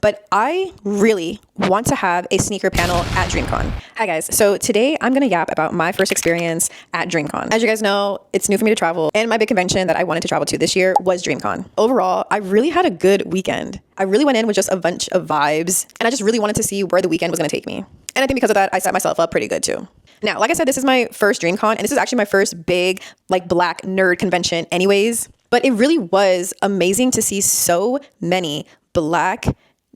but I really want to have a sneaker panel at Dreamcon. Hi guys, so today I'm gonna yap about my first experience at Dreamcon. As you guys know, it's new for me to travel, and my big convention that I wanted to travel to this year was Dreamcon. Overall, I really had a good weekend. I really went in with just a bunch of vibes, and I just really wanted to see where the weekend was gonna take me. And I think because of that, I set myself up pretty good too. Now, like I said, this is my first Dreamcon, and this is actually my first big, like, black nerd convention anyways. But it really was amazing to see so many black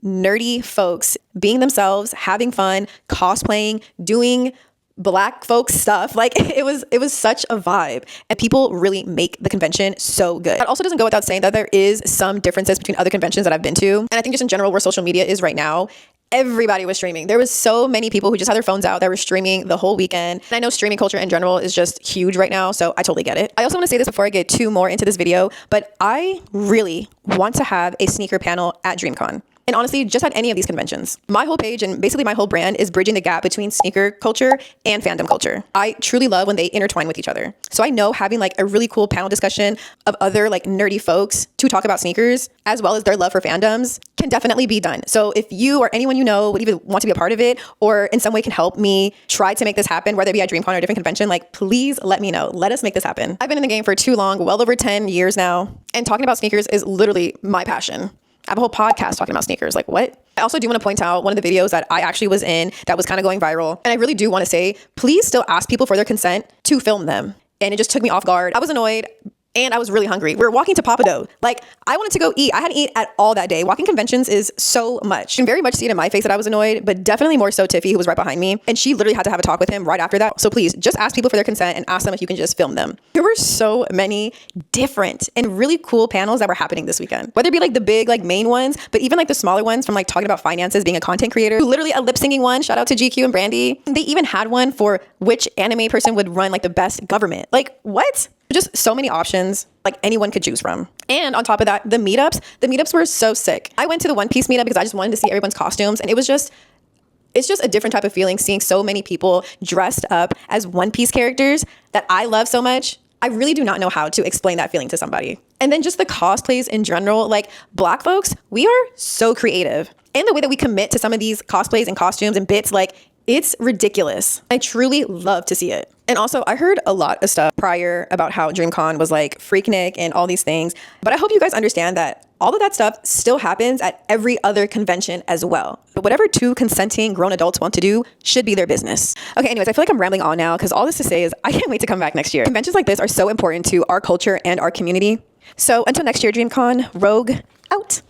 nerdy folks being themselves, having fun, cosplaying, doing black folks stuff. Like it was such a vibe, and people really make the convention so good. That also doesn't go without saying that there is some differences between other conventions that I've been to. And I think just in general where social media is right now, everybody was streaming. There was so many people who just had their phones out that were streaming the whole weekend. And I know streaming culture in general is just huge right now, so I totally get it. I also want to say this before I get too more into this video, but I really want to have a sneaker panel at Dreamcon. And honestly, just at any of these conventions. My whole page and basically my whole brand is bridging the gap between sneaker culture and fandom culture. I truly love when they intertwine with each other. So I know having like a really cool panel discussion of other like nerdy folks to talk about sneakers, as well as their love for fandoms, can definitely be done. So if you or anyone you know would even want to be a part of it, or in some way can help me try to make this happen, whether it be at Dreamcon or a different convention, like please let me know. Let us make this happen. I've been in the game for too long, well over 10 years now, and talking about sneakers is literally my passion. I have a whole podcast talking about sneakers. Like what? I also do want to point out one of the videos that I actually was in that was kind of going viral. And I really do want to say, please still ask people for their consent to film them. And it just took me off guard. I was annoyed. And I was really hungry. We were walking to Papa Dough. Like, I wanted to go eat. I hadn't eaten at all that day. Walking conventions is so much. You can very much see it in my face that I was annoyed, but definitely more so Tiffy, who was right behind me. And she literally had to have a talk with him right after that. So please, just ask people for their consent and ask them if you can just film them. There were so many different and really cool panels that were happening this weekend. Whether it be like the big, like main ones, but even like the smaller ones from like talking about finances, being a content creator, literally a lip syncing one. Shout out to GQ and Brandy. They even had one for which anime person would run like the best government. Like, what? Just so many options like anyone could choose from. And on top of that, the meetups were so sick. I went to the One Piece meetup because I just wanted to see everyone's costumes, and it's just a different type of feeling seeing so many people dressed up as One Piece characters that I love so much. I really do not know how to explain that feeling to somebody. And then just the cosplays in general, like black folks, we are so creative. And the way that we commit to some of these cosplays and costumes and bits, like it's ridiculous. I truly love to see it. And also, I heard a lot of stuff prior about how Dreamcon was like Freaknik and all these things. But I hope you guys understand that all of that stuff still happens at every other convention as well. But whatever two consenting grown adults want to do should be their business. Okay, anyways, I feel like I'm rambling on now because all this to say is I can't wait to come back next year. Conventions like this are so important to our culture and our community. So until next year, Dreamcon, Rogue out.